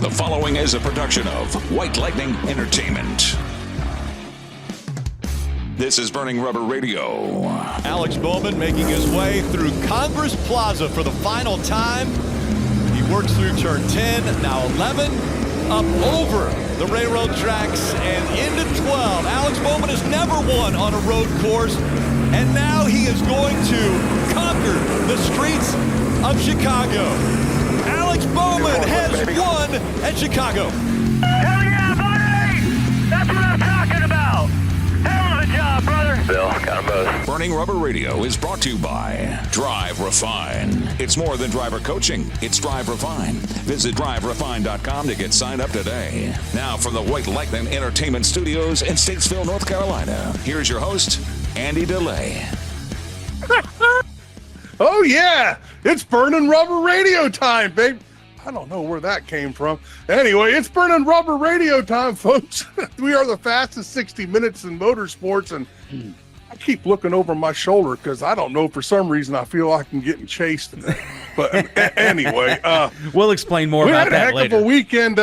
The following is a production of White Lightning Entertainment. This is Burning Rubber Radio. Alex Bowman making his way through Congress Plaza for the final time. He works through turn 10, now 11, up over the railroad tracks and into 12. Alex Bowman has never won on a road course, and now he is going to conquer the streets of Chicago. Alex Bowman has won at Chicago. Hell yeah, buddy! That's what I'm talking about! Hell of a job, brother! Bill, got them both. Burning Rubber Radio is brought to you by Drive Refine. It's more than driver coaching, it's Drive Refine. Visit driverefine.com to get signed up today. Now from the White Lightning Entertainment Studios in Statesville, North Carolina, here's your host, Andy DeLay. Oh, yeah. It's Burning Rubber Radio time, babe. I don't know where that came from. Anyway, it's Burning Rubber Radio time, folks. We are the fastest 60 minutes in motorsports, and I keep looking over my shoulder because I don't know, for some reason, I feel like I'm getting chased today. But anyway. We'll explain more about that later. We had a heck of a weekend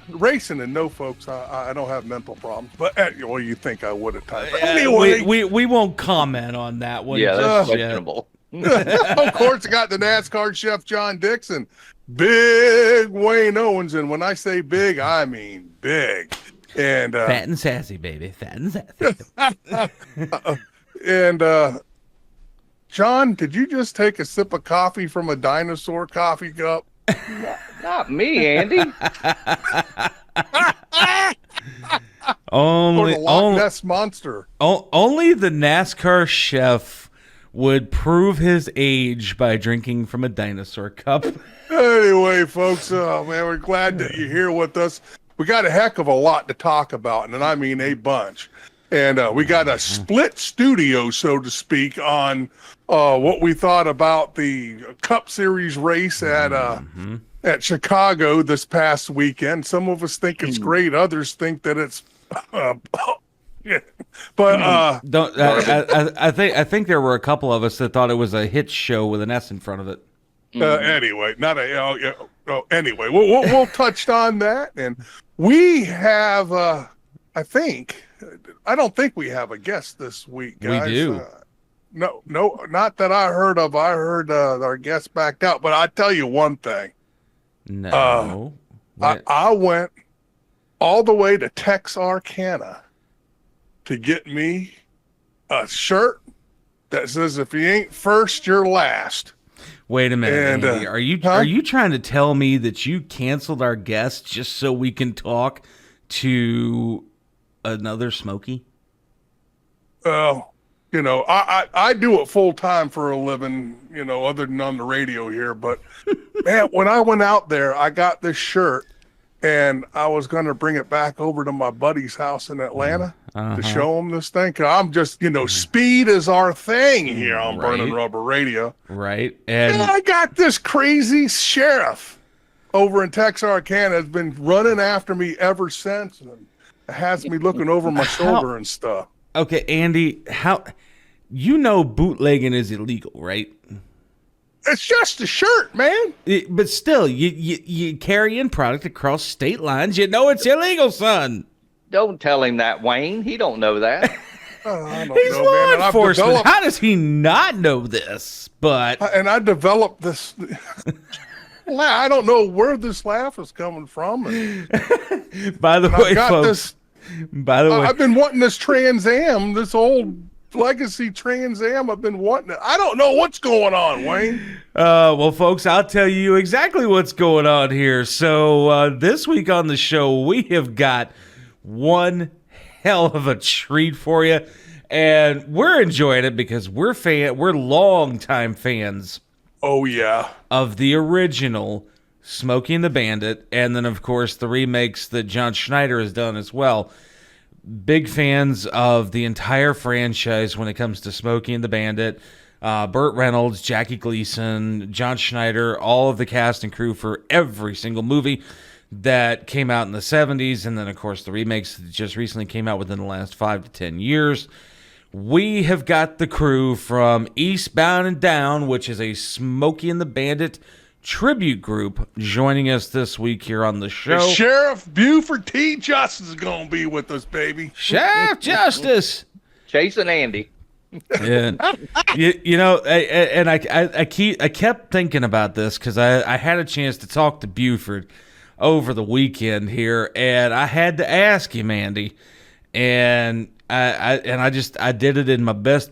racing, and no, folks, I don't have mental problems. But, well, you think I would at times. Anyway. We won't comment on that one. Yeah, that's questionable. Of course, I got the NASCAR chef, John Dixon, big Wayne Owens, and when I say big, I mean big. And fat and sassy, baby, fat and sassy. And John, did you just take a sip of coffee from a dinosaur coffee cup? Not me, Andy. Or the Loch Ness Monster. Only the NASCAR chef would prove his age by drinking from a dinosaur cup. Anyway, folks, man, we're glad that you're here with us. We got a heck of a lot to talk about, and I mean a bunch. And we got a split studio, so to speak, on what we thought about the Cup Series race at Chicago this past weekend. Some of us think it's great. Others think that it's yeah. But I think there were a couple of us that thought it was a hit show with an S in front of it. Anyway, not a. Anyway, we'll touch on that, and we have. I don't think we have a guest this week, guys. We do. No, not that I heard of. I heard our guest backed out, but I tell you one thing. No, I went all the way to Texarkana to get me a shirt that says, "If you ain't first, you're last." Wait a minute, And, Andy. Are you trying to tell me that you canceled our guest just so we can talk to another Smokey? Well, I do it full time for a living, other than on the radio here. But man, when I went out there, I got this shirt, and I was going to bring it back over to my buddy's house in Atlanta to show him this thing. 'Cause I'm just, speed is our thing here on Burning Rubber Radio. Right. And I got this crazy sheriff over in Texarkana has been running after me ever since, and has me looking over my shoulder and stuff. Okay, Andy, bootlegging is illegal, right? It's just a shirt, man. But still, you carrying product across state lines. You know it's illegal, son. Don't tell him that, Wayne. He don't know that. I don't He's know, law man. And enforcement. How does he not know this? And I developed this. I don't know where this laugh is coming from. By the way, folks. I've been wanting this Trans Am, this old legacy Trans Am. I've been wanting it. I don't know what's going on, Wayne. Well, folks, I'll tell you exactly what's going on here. So this week on the show, we have got one hell of a treat for you, and we're enjoying it because we're longtime fans. Oh yeah, of the original Smokey the Bandit, and then of course the remakes that John Schneider has done as well. Big fans of the entire franchise when it comes to Smokey and the Bandit. Burt Reynolds, Jackie Gleason, John Schneider, all of the cast and crew for every single movie that came out in the 70s, and then of course the remakes that just recently came out within the last 5 to 10 years. We have got the crew from Eastbound and Down, which is a Smokey and the Bandit tribute group joining us this week here on the show. Sheriff Buford T. Justice is going to be with us, baby. Sheriff Justice. Chasing Andy. And I kept thinking about this because I had a chance to talk to Buford over the weekend here, and I had to ask him, Andy, and I did it in my best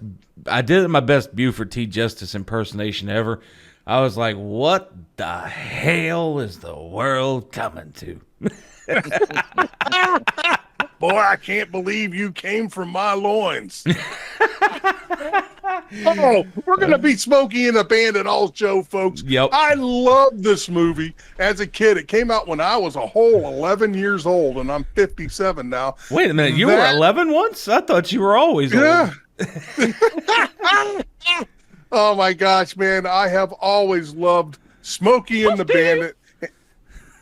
Buford T. Justice impersonation ever. I was like, what the hell is the world coming to? Boy, I can't believe you came from my loins. Oh, we're going to be Smokey and the Bandit also, folks. Yep. I love this movie as a kid. It came out when I was a whole 11 years old, and I'm 57 now. Wait a minute, you were 11 once? I thought you were always Yeah. old. Oh, my gosh, man. I have always loved Smokey and the Bandit.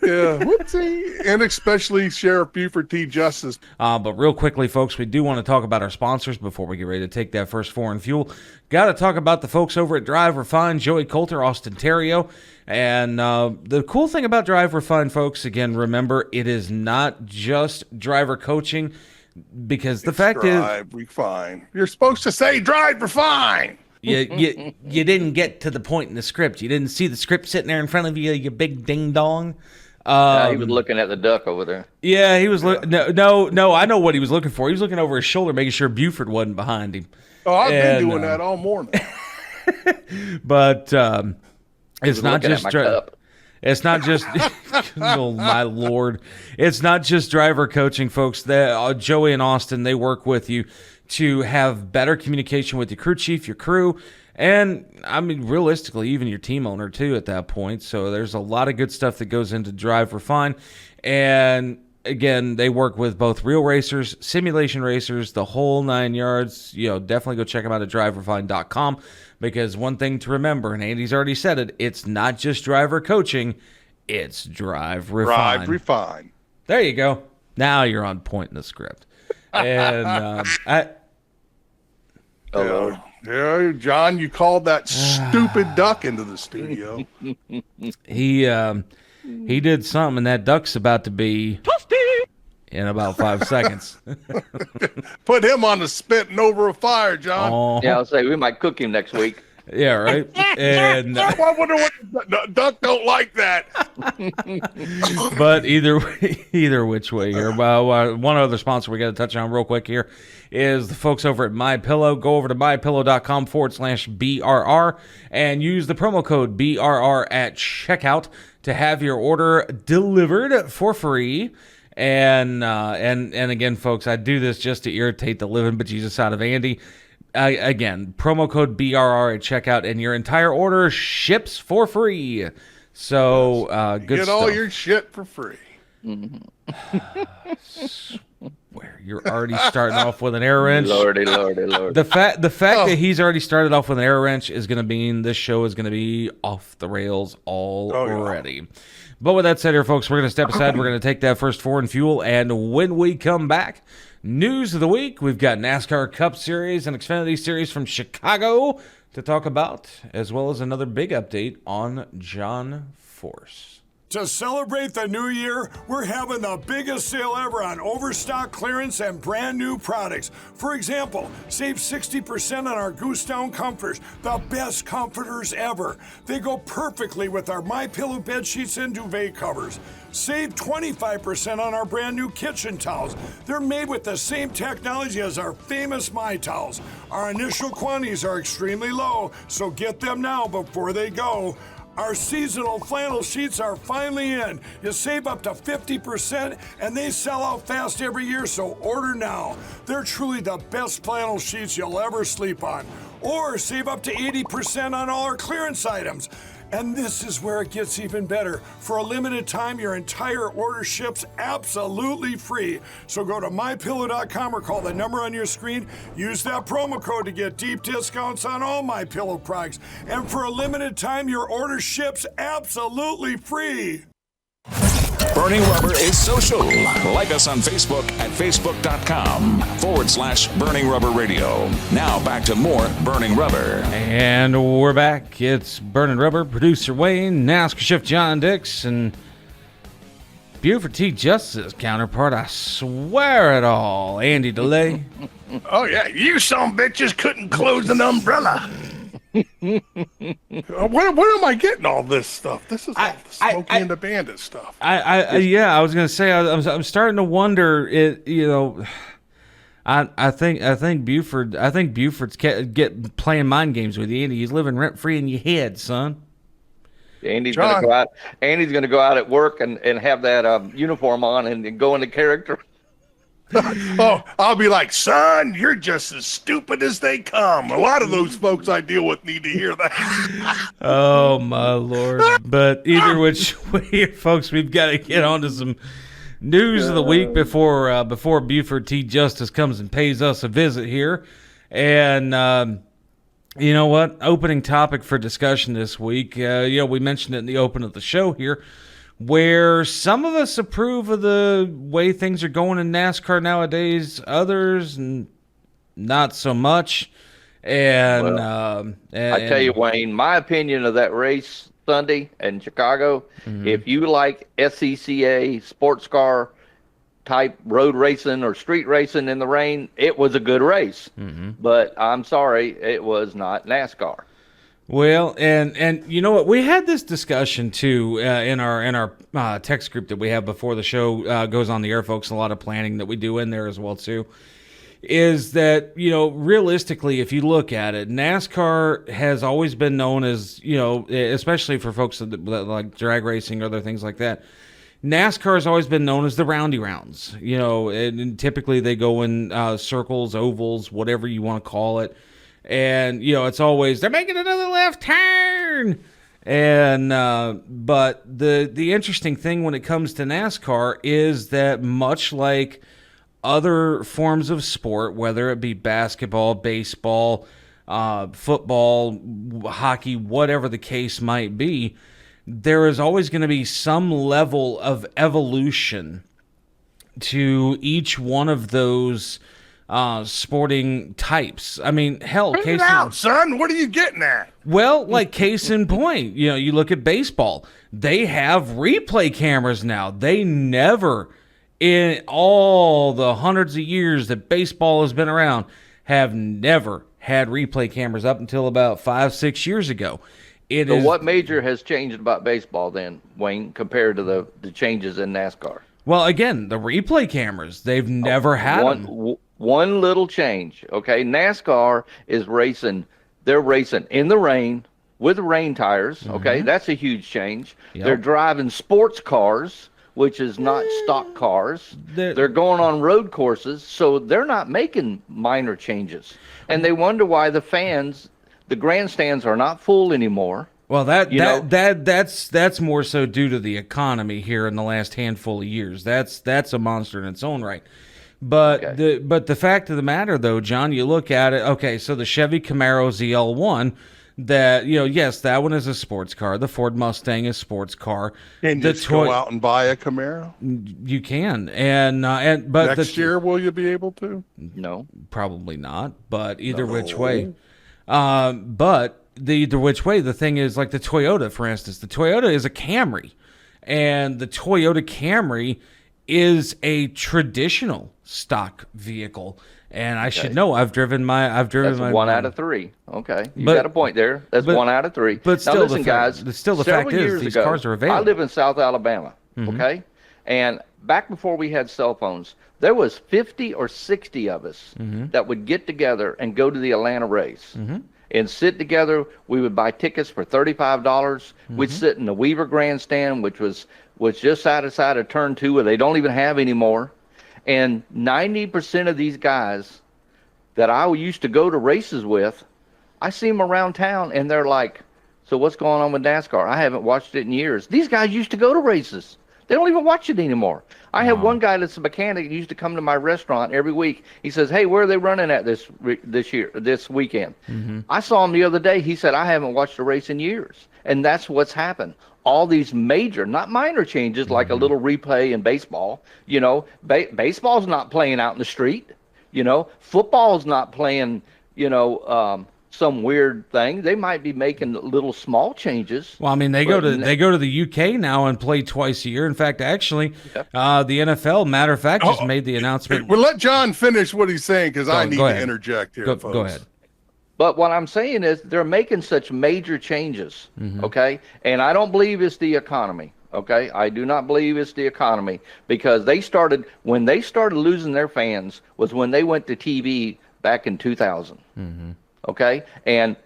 Yeah, whoopsie. And especially Sheriff Buford T. Justice. But real quickly, folks, we do want to talk about our sponsors before we get ready to take that first foreign fuel. Got to talk about the folks over at Drive Refine, Joey Coulter, Austin Terrio. And the cool thing about Drive Refine, folks, again, remember, it is not just driver coaching, because the fact is... Drive Refine. You're supposed to say Drive Refine. You didn't get to the point in the script. You didn't see the script sitting there in front of you, you big ding-dong. He was looking at the duck over there. Yeah, he was. No. I know what he was looking for. He was looking over his shoulder, making sure Buford wasn't behind him. Oh, I've been doing that all morning. But it's not just. It's not just. Oh my Lord! It's not just driver coaching, folks. Joey and Austin, they work with you to have better communication with your crew chief, your crew. And, I mean, realistically, even your team owner, too, at that point. So there's a lot of good stuff that goes into Drive Refine. And, again, they work with both real racers, simulation racers, the whole 9 yards. Definitely go check them out at driverefine.com, because one thing to remember, and Andy's already said it, it's not just driver coaching, it's Drive Refine. Drive Refine. There you go. Now you're on point in the script. And Yeah, John, you called that stupid duck into the studio. He did something, and that duck's about to be in about 5 seconds. Put him on the spit and over a fire, John. Oh, Yeah, I'll say we might cook him next week. yeah, right. And I wonder what the duck don't like that. but either which way here. One other sponsor we got to touch on real quick here is the folks over at MyPillow. Go over to mypillow.com/BRR and use the promo code BRR at checkout to have your order delivered for free. And again, folks, I do this just to irritate the living bejesus out of Andy. Again, promo code BRR at checkout, and your entire order ships for free. So, good stuff. Get all your shit for free. Where you're already starting off with an air wrench. Lordy. The fact that he's already started off with an air wrench is going to mean this show is going to be off the rails already. Yeah. But with that said here, folks, we're going to step aside. We're going to take that first foreign fuel, and when we come back, news of the week, we've got NASCAR Cup Series and Xfinity Series from Chicago to talk about, as well as another big update on John Force. To celebrate the new year, we're having the biggest sale ever on overstock clearance and brand new products. For example, save 60% on our Goose Down comforters, the best comforters ever. They go perfectly with our MyPillow bed sheets and duvet covers. Save 25% on our brand new kitchen towels. They're made with the same technology as our famous My Towels. Our initial quantities are extremely low, so get them now before they go. Our seasonal flannel sheets are finally in. You save up to 50%, and they sell out fast every year, so order now. They're truly the best flannel sheets you'll ever sleep on. Or save up to 80% on all our clearance items. And this is where it gets even better. For a limited time, your entire order ships absolutely free. So go to MyPillow.com or call the number on your screen. Use that promo code to get deep discounts on all MyPillow products. And for a limited time, your order ships absolutely free. Burning Rubber is social. Like us on Facebook at facebook.com/Burning Rubber Radio. Now back to more Burning Rubber. And we're back. It's Burning Rubber, producer Wayne, NASCAR Chef John Dix, and Buford T. Justice's counterpart, I swear it all, Andy DeLay. Oh, yeah. You some bitches couldn't close an umbrella. Where am I getting all this stuff? This is all the Smokey and the Bandit stuff. I was gonna say I'm starting to wonder. I think Buford's playing mind games with you, Andy. He's living rent free in your head, son. Andy's gonna go out. Andy's gonna go out at work and have that uniform on and go into character. Oh, I'll be like, son, you're just as stupid as they come. A lot of those folks I deal with need to hear that. Oh, my Lord. But either which way, folks, we've got to get on to some news of the week before Buford T. Justice comes and pays us a visit here. And, you know what? Opening topic for discussion this week. We mentioned it in the open of the show here, where some of us approve of the way things are going in NASCAR nowadays, others not so much. And, I tell you, Wayne, my opinion of that race Sunday in Chicago, if you like SCCA sports car type road racing or street racing in the rain, it was a good race. But I'm sorry, it was not NASCAR. Well, and you know what? We had this discussion too in our text group that we have before the show goes on the air, folks. A lot of planning that we do in there as well too. Is that, realistically, if you look at it, NASCAR has always been known as, especially for folks that like drag racing or other things like that. NASCAR has always been known as the roundy rounds. And typically they go in circles, ovals, whatever you want to call it. And, it's always, they're making another left turn. And, but the interesting thing when it comes to NASCAR is that much like other forms of sport, whether it be basketball, baseball, football, hockey, whatever the case might be, there is always going to be some level of evolution to each one of those sporting types. I mean, hell, Figure it out, son. What are you getting at? Well, like case in point, you look at baseball. They have replay cameras now. They never, in all the hundreds of years that baseball has been around, have never had replay cameras up until about 5-6 years ago. So what major has changed about baseball then, Wayne, compared to the changes in NASCAR? Well, again, the replay cameras, they've never had them. One little change, okay? NASCAR is racing. They're racing in the rain with rain tires, okay? That's a huge change. Yep. They're driving sports cars, which is not stock cars. They're going on road courses, so they're not making minor changes. And they wonder why the grandstands are not full anymore. Well, that's more so due to the economy here in the last handful of years. That's a monster in its own right. But the fact of the matter, though, John, you look at it. Okay, so the Chevy Camaro ZL1, that yes, that one is a sports car. The Ford Mustang is a sports car. Can you just go out and buy a Camaro? You can, but next year will you be able to? No, probably not. But either which way, but either which way, the thing is, like the Toyota, for instance, the Toyota is a Camry, and the Toyota Camry is a traditional stock vehicle, and I should know. I've driven That's my one out of three. Okay, you got a point there. That's 1 out of 3. But still, now listen, guys. Still, the fact is, these cars are available. I live in South Alabama. Okay, and back before we had cell phones, there was 50 or 60 of us that would get together and go to the Atlanta race. And sit together. We would buy tickets for $35. We'd sit in the Weaver Grandstand, which was just outside of Turn 2, where they don't even have anymore. And 90% of these guys that I used to go to races with, I see them around town, and they're like, so what's going on with NASCAR? I haven't watched it in years. These guys used to go to races. They don't even watch it anymore. I have one guy that's a mechanic. He used to come to my restaurant every week. He says, hey, where are they running at this weekend? I saw him the other day. He said, I haven't watched a race in years. And that's what's happened. all these major, not minor changes, like a little replay in baseball. You know, baseball's not playing out in the street. You know, football's not playing, some weird thing. They might be making little small changes. Well, I mean, they go to the UK now and play twice a year. In fact, actually, the NFL, matter of fact, just made the announcement. Well, let John finish what he's saying, because I need go to ahead. interject here, folks. Go ahead. But what I'm saying is they're making such major changes, okay? And I don't believe it's the economy, okay? I do not believe it's the economy, because when they started losing their fans was when they went to TV back in 2000. Okay, and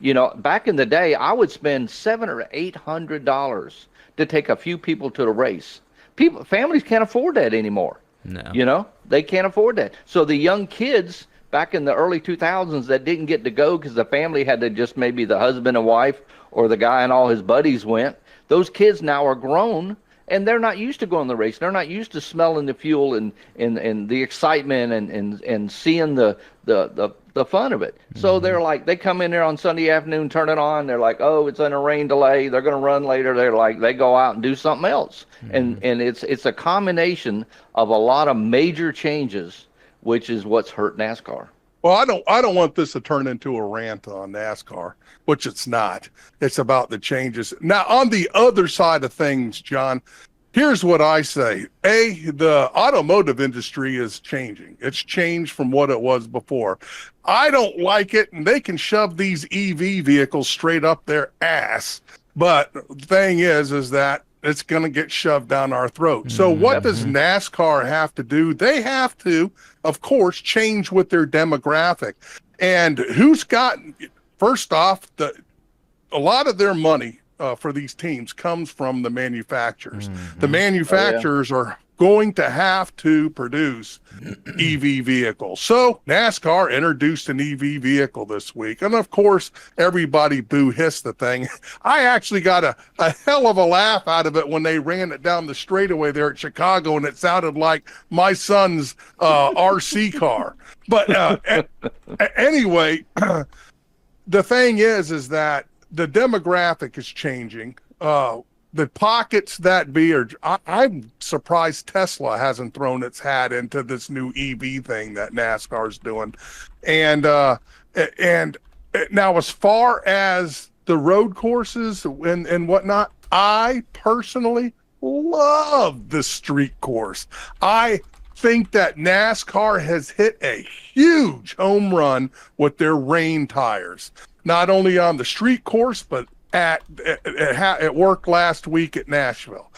back in the day, I would spend $700 or $800 to take a few people to the race. Families can't afford that anymore. No, they can't afford that. So the young kids back in the early 2000s that didn't get to go because the family had to just, maybe the husband and wife or the guy and all his buddies went. Those kids now are grown, and they're not used to going the race. They're not used to smelling the fuel and the excitement and seeing the fun of it. So they're like, they come in there on Sunday afternoon, turn it on. They're like, oh, it's in a rain delay. They're going to run later. They're like, they go out and do something else. And it's a combination of a lot of major changes, which is what's hurt NASCAR. Well, I don't want this to turn into a rant on NASCAR, which it's not. It's about the changes. Now, on the other side of things, John, here's what I say. The automotive industry is changing. It's changed from what it was before. I don't like it, and they can shove these EV vehicles straight up their ass. But the thing is that it's going to get shoved down our throat. So what does NASCAR have to do? They have to, of course, change with their demographic. And first off, a lot of their money for these teams comes from the manufacturers. The manufacturers are going to have to produce EV vehicles. So NASCAR introduced an EV vehicle this week. And of course, everybody boo-hissed the thing. I actually got a hell of a laugh out of it when they ran it down the straightaway there at Chicago, and it sounded like my son's RC car. But anyway, the thing is that the demographic is changing. The pockets that be are, I'm surprised Tesla hasn't thrown its hat into this new EV thing that NASCAR's doing. And now, as far as the road courses and whatnot, I personally love the street course. I think that NASCAR has hit a huge home run with their rain tires, not only on the street course, but it worked last week at Nashville.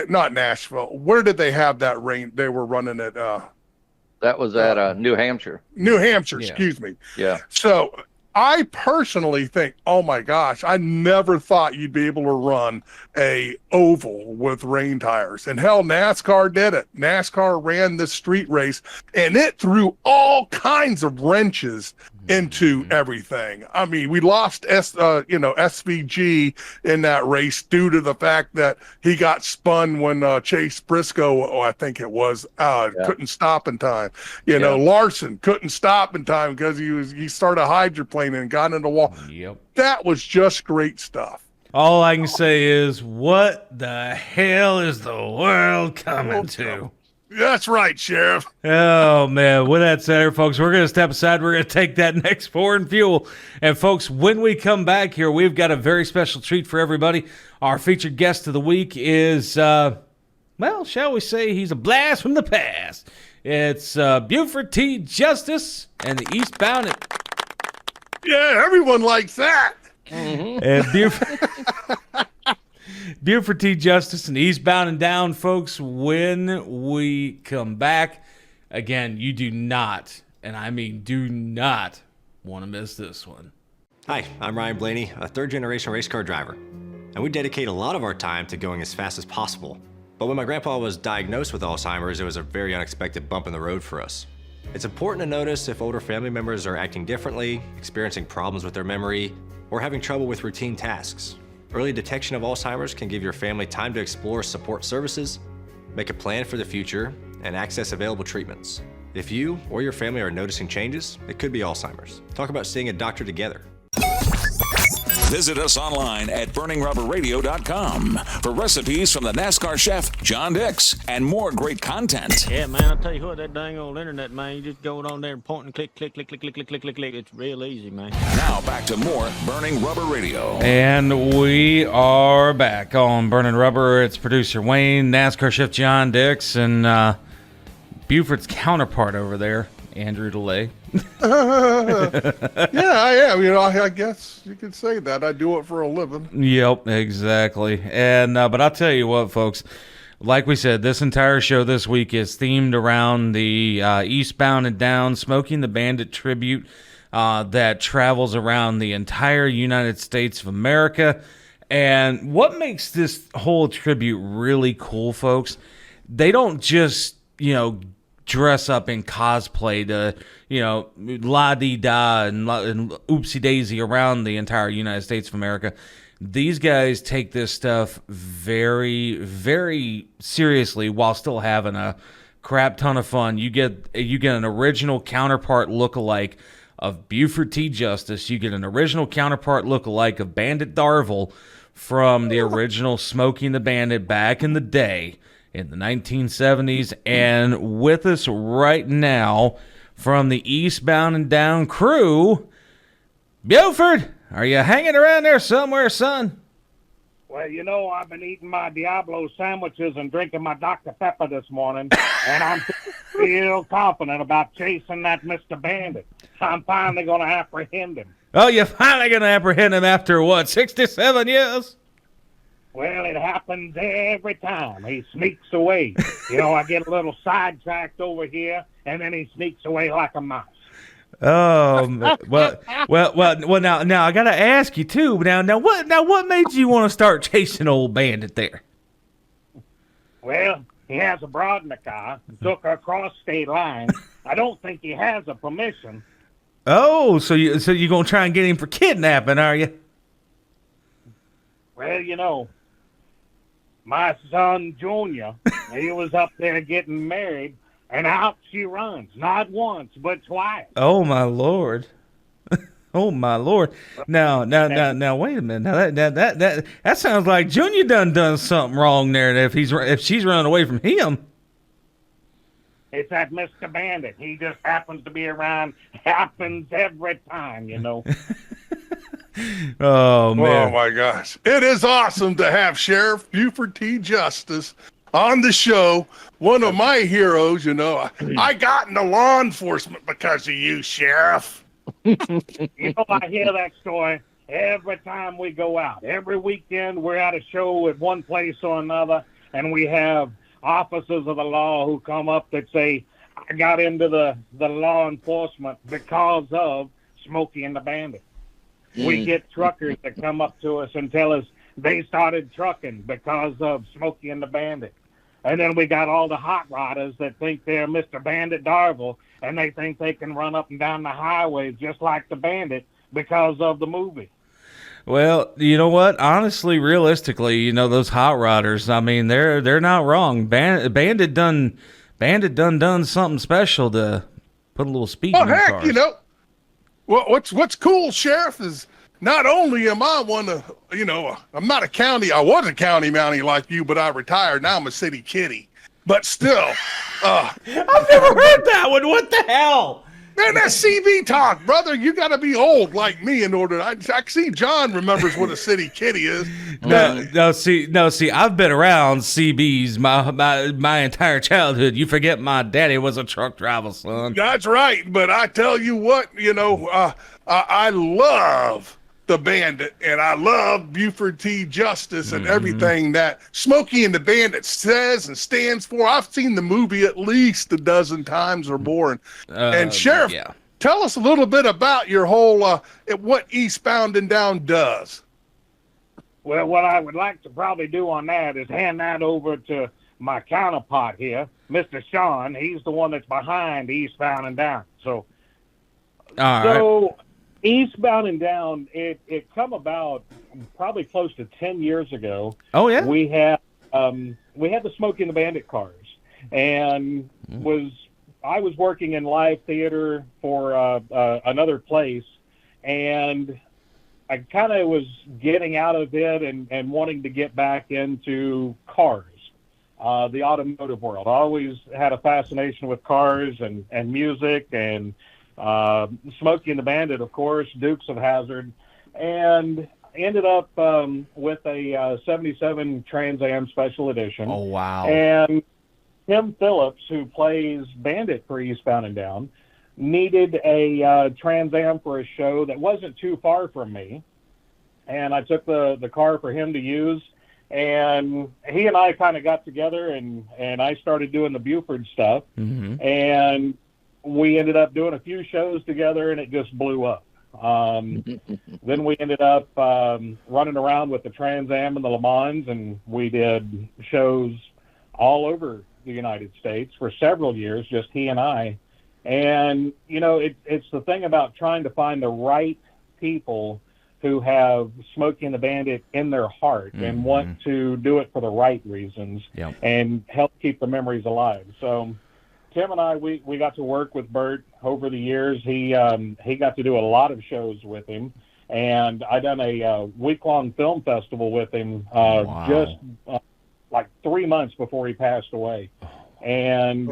Not Nashville. Where did they have that rain? They were running it. That was at New Hampshire. New Hampshire, excuse me. Yeah. So I personally think, oh my gosh, I never thought you'd be able to run a oval with rain tires. And hell, NASCAR did it. NASCAR ran this street race, and it threw all kinds of wrenches into everything. I mean, we lost SVG in that race due to the fact that he got spun when Chase Briscoe, I think it was, couldn't stop in time. Larson couldn't stop in time because he started hydroplaning and got in the wall. Yep. That was just great stuff. All I can say is, what the hell is the world coming to? That's right, Sheriff. Oh, man. With that said, folks, we're going to step aside. We're going to take that next foreign fuel. And, folks, when we come back here, we've got a very special treat for everybody. Our featured guest of the week is, shall we say he's a blast from the past. It's Buford T. Justice and the Eastbound. Yeah, everyone likes that. And Buford T. Justice and Eastbound and Down, folks, when we come back. Again, you do not, and I mean do not, want to miss this one. Hi, I'm Ryan Blaney, a third-generation race car driver, and we dedicate a lot of our time to going as fast as possible. But when my grandpa was diagnosed with Alzheimer's, it was a very unexpected bump in the road for us. It's important to notice if older family members are acting differently, experiencing problems with their memory, or having trouble with routine tasks. Early detection of Alzheimer's can give your family time to explore support services, make a plan for the future, and access available treatments. If you or your family are noticing changes, it could be Alzheimer's. Talk about seeing a doctor together. Visit us online at burningrubberradio.com for recipes from the NASCAR chef, John Dix, and more great content. Yeah, man, I'll tell you what, that dang old internet, man, you just go on there and point and click, click, click, click, click, click, click, click, click. It's real easy, man. Now back to more Burning Rubber Radio. And we are back on Burning Rubber. It's producer Wayne, NASCAR chef John Dix, and Buford's counterpart over there, Andrew DeLay. Yeah, I am. I guess you could say that. I do it for a living. Yep, exactly. And but I'll tell you what, folks. Like we said, this entire show this week is themed around the Eastbound and Down Smokey the Bandit tribute that travels around the entire United States of America. And what makes this whole tribute really cool, folks, they don't just, dress up in cosplay to, la-dee-da and oopsie-daisy around the entire United States of America. These guys take this stuff very, very seriously while still having a crap ton of fun. You get an original counterpart look-alike of Buford T. Justice. You get an original counterpart look-alike of Bandit Darville from the original Smokey the Bandit back in the day in the 1970s. And with us right now from the Eastbound and Down crew, Buford, are you hanging around there somewhere, son? Well, I've been eating my Diablo sandwiches and drinking my Dr. Pepper this morning, and I'm real confident about chasing that Mr. Bandit. I'm finally going to apprehend him. Oh, you're finally going to apprehend him after, 67 years? Well, it happens every time. He sneaks away. I get a little sidetracked over here, and then he sneaks away like a mouse. Oh, well. Now I gotta ask you too. Now, what made you want to start chasing old Bandit there? Well, he has a broad in the car. Took her across state lines. I don't think he has a permission. Oh, so you gonna try and get him for kidnapping, are you? Well, my son Junior, he was up there getting married. And out she runs, not once, but twice. Oh, my Lord. Oh, my Lord. Now, wait a minute. Now, that sounds like Junior done something wrong there if she's running away from him. It's that Mr. Bandit. He just happens to be around. Happens every time, Oh, man. Oh, my gosh. It is awesome to have Sheriff Buford T. Justice on the show, one of my heroes. I got into law enforcement because of you, Sheriff. I hear that story every time we go out. Every weekend we're at a show at one place or another, and we have officers of the law who come up that say, I got into the law enforcement because of Smokey and the Bandit. We get truckers that come up to us and tell us they started trucking because of Smokey and the Bandit. And then we got all the hot rodders that think they're Mr. Bandit Darville, and they think they can run up and down the highway just like the Bandit because of the movie. Well, you know what? Honestly, realistically, those hot rodders, I mean, they're not wrong. Bandit done something special to put a little speed in the cars. What's cool, Sheriff, is not only am I one of, I'm not I was a county mountie like you, but I retired. Now I'm a city kitty. But still. I've never heard that one. What the hell? Man, that's CB talk, brother. You got to be old like me in order. I see John remembers what a city kitty is. No, see, I've been around CBs my entire childhood. You forget my daddy was a truck driver, son. That's right. But I tell you what, I love the Bandit, and I love Buford T. Justice and everything that Smokey and the Bandit says and stands for. I've seen the movie at least a dozen times or more. And Sheriff, tell us a little bit about your whole what Eastbound and Down does. Well, what I would like to probably do on that is hand that over to my counterpart here, Mr. Sean. He's the one that's behind Eastbound and Down. So, Eastbound and Down, it come about probably close to 10 years ago. Oh, yeah? We had the Smokey and the Bandit cars, and I was working in live theater for another place, and I kind of was getting out of it and wanting to get back into cars, the automotive world. I always had a fascination with cars and music and Smokey and the Bandit, of course, Dukes of Hazzard, and ended up with a 77 Trans Am Special Edition. Oh, wow. And Tim Phillips, who plays Bandit for Eastbound and Down, needed a Trans Am for a show that wasn't too far from me. And I took the car for him to use. And he and I kind of got together, and I started doing the Buford stuff. Mm-hmm. And we ended up doing a few shows together, and it just blew up. Then we ended up running around with the Trans Am and the Le Mans, and we did shows all over the United States for several years, just he and I. And, you know, it's the thing about trying to find the right people who have Smokey and the Bandit in their heart and want to do it for the right reasons and help keep the memories alive. So Tim and I, we got to work with Bert over the years. He got to do a lot of shows with him, and I done a week-long film festival with him just like 3 months before he passed away. And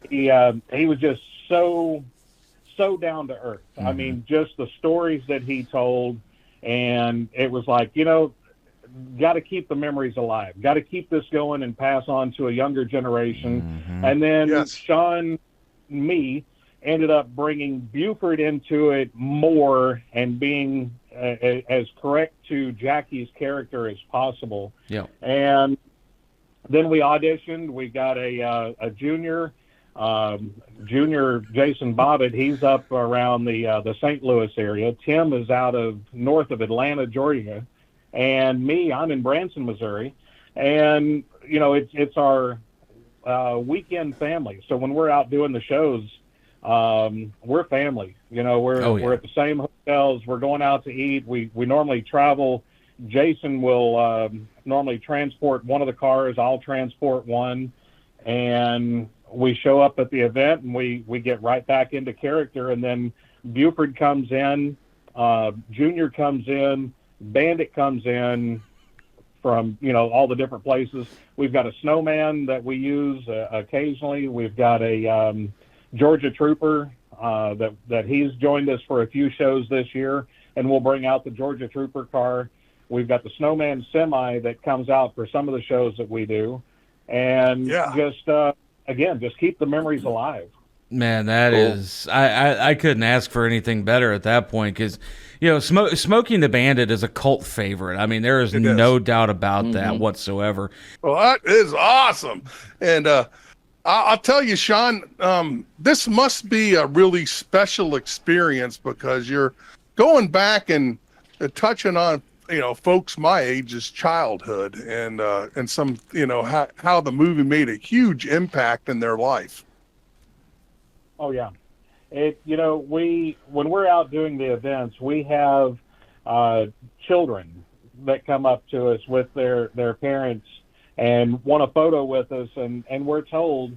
he was just so down to earth. I mean, just the stories that he told, and it was like, you know, got to keep the memories alive, got to keep this going and pass on to a younger generation. And then Sean, me, ended up bringing Buford into it more and being as correct to Jackie's character as possible. Yeah. And then we auditioned. We got a junior Jason Bobbitt. He's up around the St. Louis area. Tim is out of north of Atlanta, Georgia. And me, I'm in Branson, Missouri. And, you know, it's our weekend family. So when we're out doing the shows, we're family. You know, we're at the same hotels. We're going out to eat. We normally travel. Jason will normally transport one of the cars. I'll transport one. And we show up at the event, and we get right back into character. And then Buford comes in, Junior comes in, Bandit comes in from, you know, all the different places. We've got a snowman that we use occasionally. We've got a Georgia Trooper that he's joined us for a few shows this year, and we'll bring out the Georgia Trooper car. We've got the snowman semi that comes out for some of the shows that we do. And just keep the memories alive. Man, that is, I couldn't ask for anything better at that point, because, you know, Smokey the Bandit is a cult favorite. I mean, there is no doubt about that whatsoever. Well, that is awesome. And I'll tell you, Sean, this must be a really special experience, because you're going back and touching on, you know, folks my age's childhood and some, you know, how the movie made a huge impact in their life. Oh yeah. You know, when we're out doing the events, we have children that come up to us with their parents and want a photo with us, and we're told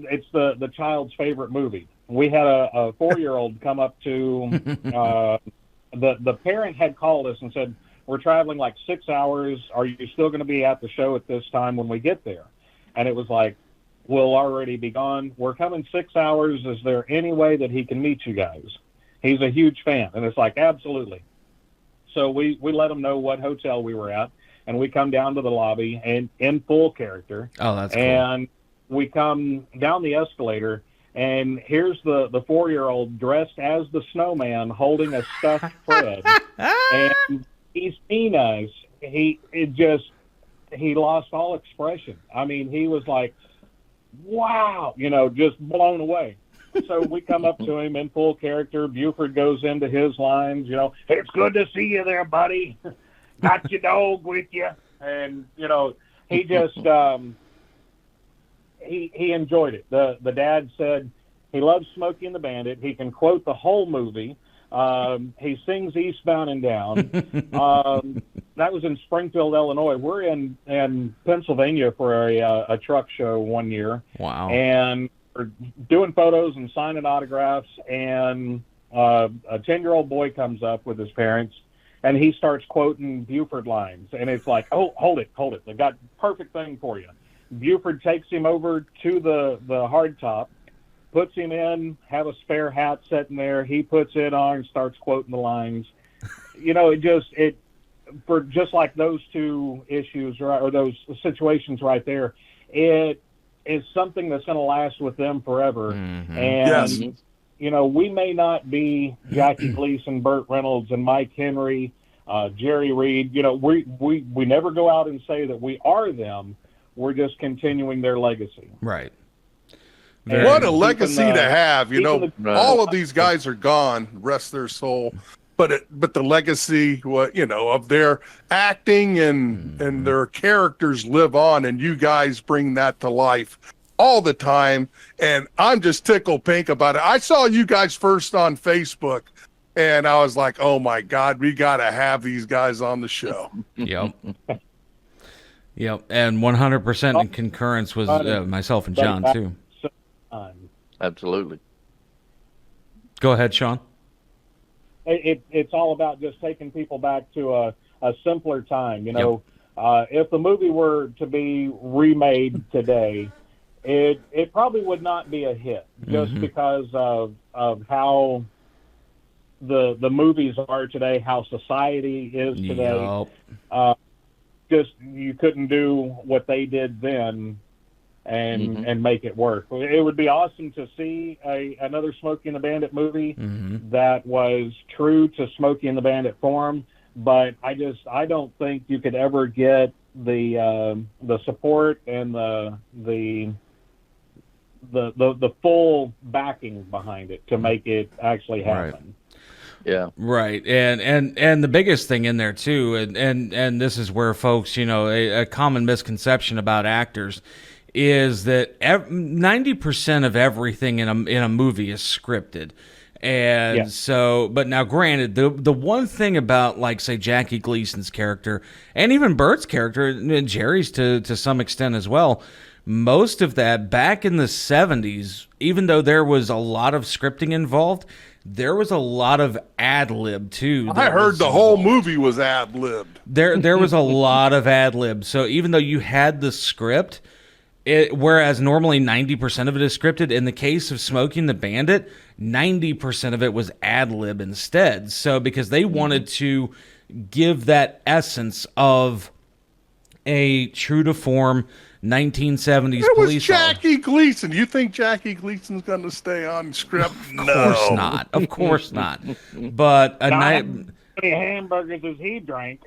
it's the child's favorite movie. We had a 4-year-old come up to the parent had called us and said, "We're traveling like 6 hours. Are you still going to be at the show at this time when we get there?" And it was like, "We'll already be gone. We're coming 6 hours. Is there any way that he can meet you guys?" He's a huge fan. And it's like, absolutely. So we let him know what hotel we were at, and we come down to the lobby and in full character. Oh, that's cool. And we come down the escalator, and here's the 4-year-old dressed as the snowman holding a stuffed Fred. And he's seen us. He lost all expression. I mean, he was like, wow, you know, just blown away. So we come up to him in full character. Buford goes into his lines, you know, "It's good to see you there, buddy. Got your dog with you." And, you know, he just, he enjoyed it. The dad said he loves Smokey and the Bandit. He can quote the whole movie. He sings Eastbound and Down. That was in Springfield, Illinois. We're in Pennsylvania for a truck show one year. Wow. And we're doing photos and signing autographs. And a 10-year-old boy comes up with his parents, and he starts quoting Buford lines, and it's like, oh, hold it, they got perfect thing for you. Buford takes him over to the hardtop, puts him in, have a spare hat sitting there. He puts it on and starts quoting the lines. For just like those two issues, or those situations right there, it is something that's going to last with them forever. Mm-hmm. And, Yes. We may not be Jackie Gleason, Burt Reynolds, and Mike Henry, Jerry Reed. We never go out and say that we are them. We're just continuing their legacy. Right. What a legacy to have, all of Right. these guys are gone, rest their soul. But the legacy, of their acting and their characters live on, and you guys bring that to life all the time. And I'm just tickled pink about it. I saw you guys first on Facebook, and I was like, oh my God, we got to have these guys on the show. Yep. Yep. And 100% in concurrence was myself and John, too. Absolutely. Go ahead, Sean. It's all about just taking people back to a simpler time. If the movie were to be remade today, it probably would not be a hit, just because of how the movies are today, how society is today. Yep. Just you couldn't do what they did then and make it work. It would be awesome to see another Smokey and the Bandit movie that was true to Smokey and the Bandit form, but I don't think you could ever get the support and the full backing behind it to make it actually happen. Right. Yeah. Right. And the biggest thing in there too, and this is where folks, a common misconception about actors is that 90% of everything in a movie is scripted. And so, but now granted, the one thing about, like, say, Jackie Gleason's character, and even Bert's character, and Jerry's to some extent as well, most of that back in the 70s, even though there was a lot of scripting involved, there was a lot of ad-lib too. I heard the whole movie was ad-libbed. There was a lot of ad-lib. So even though you had the script, whereas normally 90% of it is scripted, in the case of Smokey and the Bandit, 90% of it was ad-lib instead. So because they wanted to give that essence of a true-to-form 1970s It was police Jackie Gleason. You think Jackie Gleason's going to stay on script? Of course not. Of course not. But a night. How many hamburgers has he drank?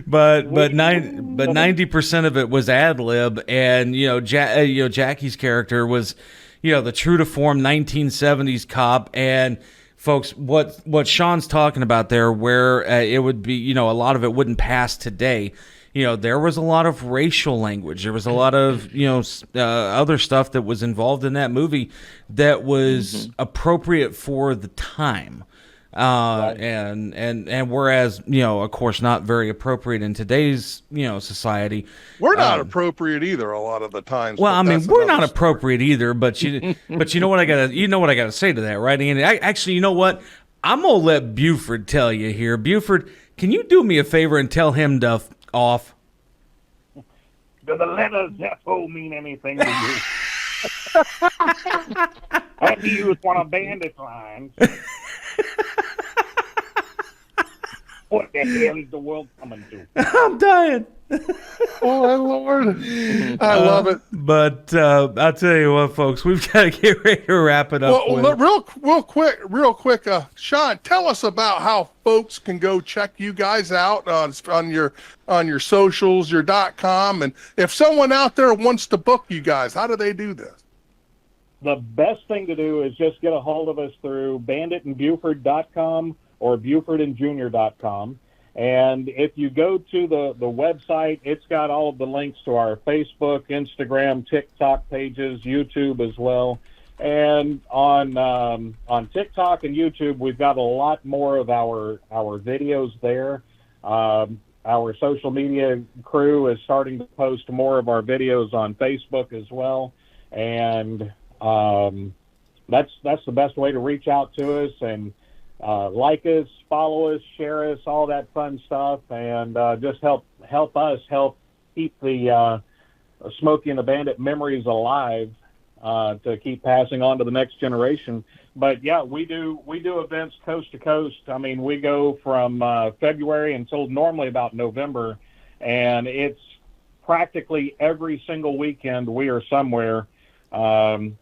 But 90% of it was ad lib, and Jackie's character was the true to form 1970s cop. And folks, what Sean's talking about there, where it would be, a lot of it wouldn't pass today. There was a lot of racial language. There was a lot of, other stuff that was involved in that movie that was appropriate for the time. And whereas, of course, not very appropriate in today's, society. We're not appropriate either a lot of the times. Well, I mean, we're not story. appropriate either, but you know what I gotta say to that, right, Andy? Actually, you know what? I'm gonna let Buford tell you here. Buford, can you do me a favor and tell him to off? Do the letters FO mean anything to you? I had to use one of Bandit's lines. What the hell is the world coming to? I'm dying. Oh, my Lord. I love it. But I'll tell you what, folks, we've got to get ready to wrap it up. Well, real quick, Sean, tell us about how folks can go check you guys out on your socials, your .com, and if someone out there wants to book you guys, how do they do this? The best thing to do is just get a hold of us through banditandbuford.com or bufordandjunior.com. And if you go to the website, it's got all of the links to our Facebook, Instagram, TikTok pages, YouTube as well. And on TikTok and YouTube, we've got a lot more of our videos there. Our social media crew is starting to post more of our videos on Facebook as well. And That's the best way to reach out to us, and like us, follow us, share us, all that fun stuff, and just help us help keep the Smokey and the Bandit memories alive, to keep passing on to the next generation. But yeah, we do events coast to coast. I mean, we go from February until normally about November, and it's practically every single weekend we are somewhere,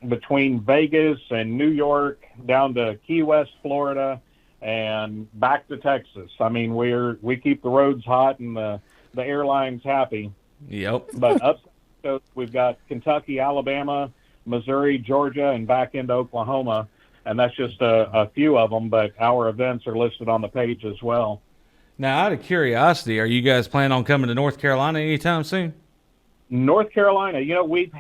between Vegas and New York down to Key West, Florida, and back to Texas. I mean, we keep the roads hot and the airlines happy. Yep. But up coast, we've got Kentucky, Alabama, Missouri, Georgia, and back into Oklahoma. And that's just a few of them, but our events are listed on the page as well. Now, out of curiosity, are you guys planning on coming to North Carolina anytime soon? North Carolina, we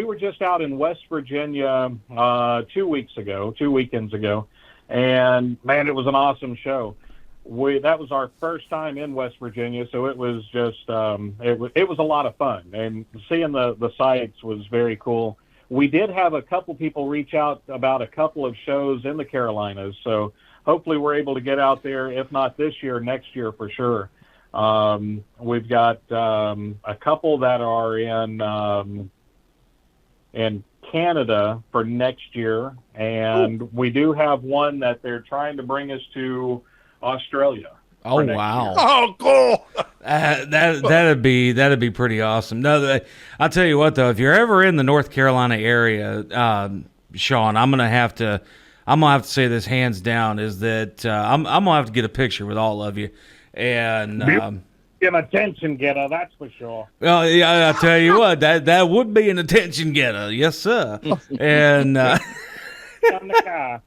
were just out in West Virginia 2 weekends ago, and man, it was an awesome show. That was our first time in West Virginia, so it was just it was a lot of fun, and seeing the sights was very cool. We did have a couple people reach out about a couple of shows in the Carolinas, so hopefully we're able to get out there, if not this year, next year for sure. We've got a couple that are in Canada for next year, and we do have one that they're trying to bring us to Australia. Oh wow! Oh, cool. That'd be pretty awesome. No, I'll tell you what though, if you're ever in the North Carolina area, Sean, I'm gonna have to say this hands down is that I'm gonna have to get a picture with all of you, and an attention getter, that's for sure. Well, yeah, I'll tell you what, that would be an attention getter, yes sir, and. On the car.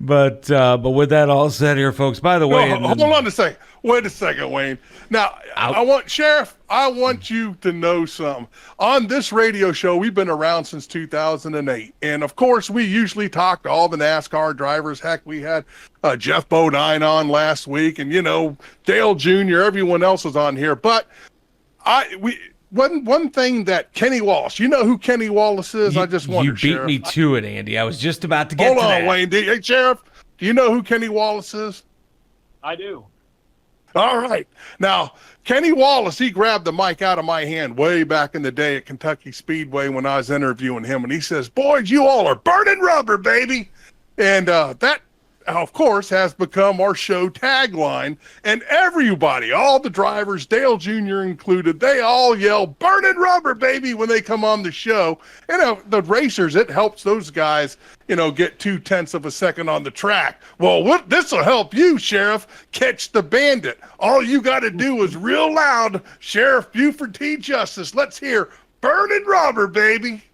But with that all said here, folks, by the way... Hold on a second. Wait a second, Wayne. Now, I want you to know something. On this radio show, we've been around since 2008. And, of course, we usually talk to all the NASCAR drivers. Heck, we had Jeff Bodine on last week. And, Dale Jr., everyone else was on here. But one thing that Kenny Wallace, you know who Kenny Wallace is? I just wondered, You beat me to it, Andy. I was just about to get to that. Hold on, Wayne. Hey, Sheriff, do you know who Kenny Wallace is? I do. All right. Now, Kenny Wallace, he grabbed the mic out of my hand way back in the day at Kentucky Speedway when I was interviewing him, and he says, "Boys, you all are burning rubber, baby." And that, of course, has become our show tagline. And everybody, all the drivers, Dale Jr. included, they all yell, "Burning rubber, baby," when they come on the show. The racers, it helps those guys, get 0.2 of a second on the track. Well, this will help you, Sheriff, catch the bandit. All you got to do is real loud, Sheriff Buford T. Justice. Let's hear "Burning rubber, baby."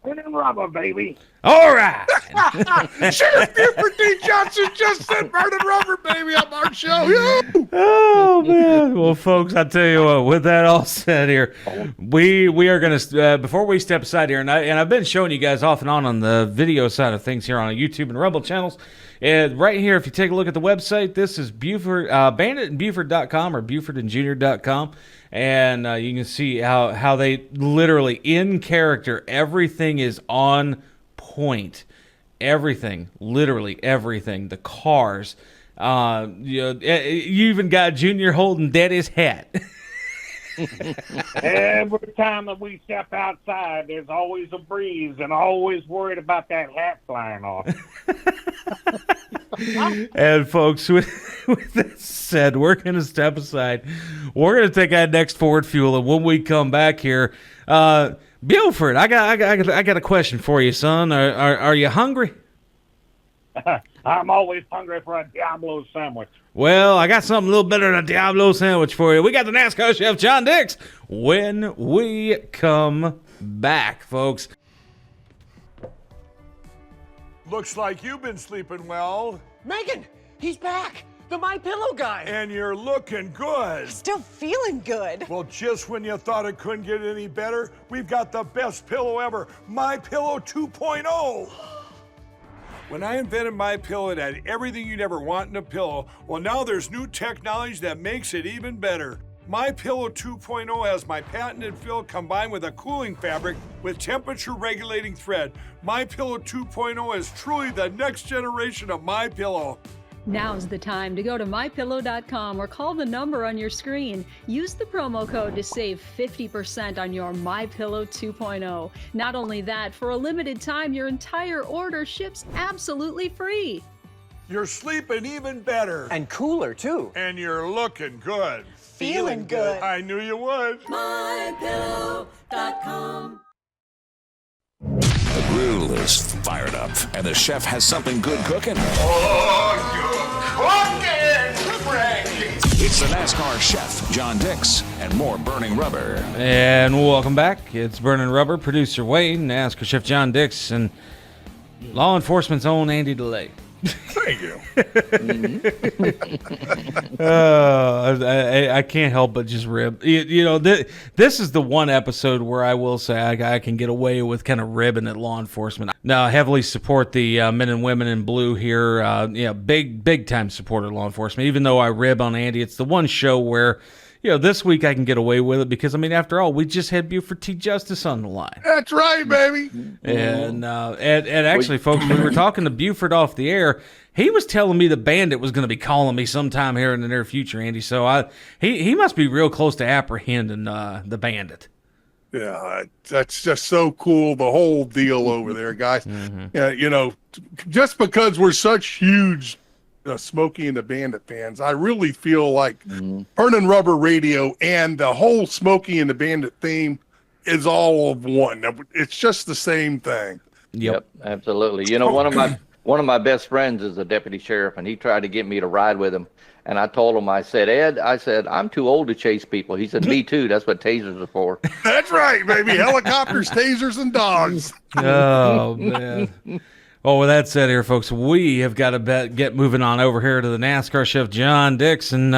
Burning rubber, baby. All right. Sheriff Buford T. Johnson just said "burning rubber, baby" on our show. Yoo! Oh, man. Well, folks, I tell you what, with that all said here, we are going to, before we step aside here, and I've been showing you guys off and on the video side of things here on YouTube and Rumble channels. And right here, if you take a look at the website, this is Buford, banditandbuford.com or bufordandjunior.com. And you can see how they literally, in character, everything is on point. Everything, literally everything. The cars. You even got Junior holding Daddy's hat. Every time that we step outside, there's always a breeze, and always worried about that hat flying off. And folks, with that said, we're going to step aside. We're going to take that next Ford Fuel, and when we come back here, Buford, I got a question for you, son. Are you hungry? I'm always hungry for a Diablo sandwich. Well, I got something a little better than a Diablo sandwich for you. We got the NASCAR chef, John Dix, when we come back, folks. Looks like you've been sleeping well. Megan, he's back. The My Pillow guy. And you're looking good. Still feeling good. Well, just when you thought it couldn't get any better, we've got the best pillow ever, My Pillow 2.0. When I invented My Pillow, it had everything you'd ever want in a pillow. Well, now there's new technology that makes it even better. My Pillow 2.0 has my patented fill combined with a cooling fabric with temperature regulating thread. My Pillow 2.0 is truly the next generation of My Pillow. Now's the time to go to mypillow.com or call the number on your screen. Use the promo code to save 50% on your MyPillow 2.0. Not only that, for a limited time, your entire order ships absolutely free. You're sleeping even better. And cooler, too. And you're looking good. Feeling good. I knew you would. mypillow.com. The grill is fired up, and the chef has something good cooking. It's the NASCAR chef, John Dix, and more Burning Rubber. And welcome back. It's Burning Rubber, producer Wayne, NASCAR chef John Dix, and law enforcement's own Andy DeLay. Thank you. I can't help but just rib. This is the one episode where I will say I can get away with kind of ribbing at law enforcement. Now, I heavily support the men and women in blue here. Big time supporter of law enforcement. Even though I rib on Andy, it's the one show where, this week I can get away with it because, after all, we just had Buford T Justice on the line. That's right, baby. And actually, folks, we were talking to Buford off the air. He was telling me the Bandit was going to be calling me sometime here in the near future, Andy. So he must be real close to apprehending the Bandit. Yeah, that's just so cool, the whole deal over there, guys. Just because we're such huge Smokey and the Bandit fans, I really feel like Burning Rubber Radio and the whole Smokey and the Bandit theme is all of one. It's just the same thing. Yep, absolutely. One of my best friends is a deputy sheriff, and he tried to get me to ride with him. And I told him, I said, Ed, I'm too old to chase people. He said, me too. That's what tasers are for. That's right, baby. Helicopters, tasers, and dogs. Oh, man. Well, with that said here, folks, we have got to get moving on over here to the NASCAR chef, John Dix. And,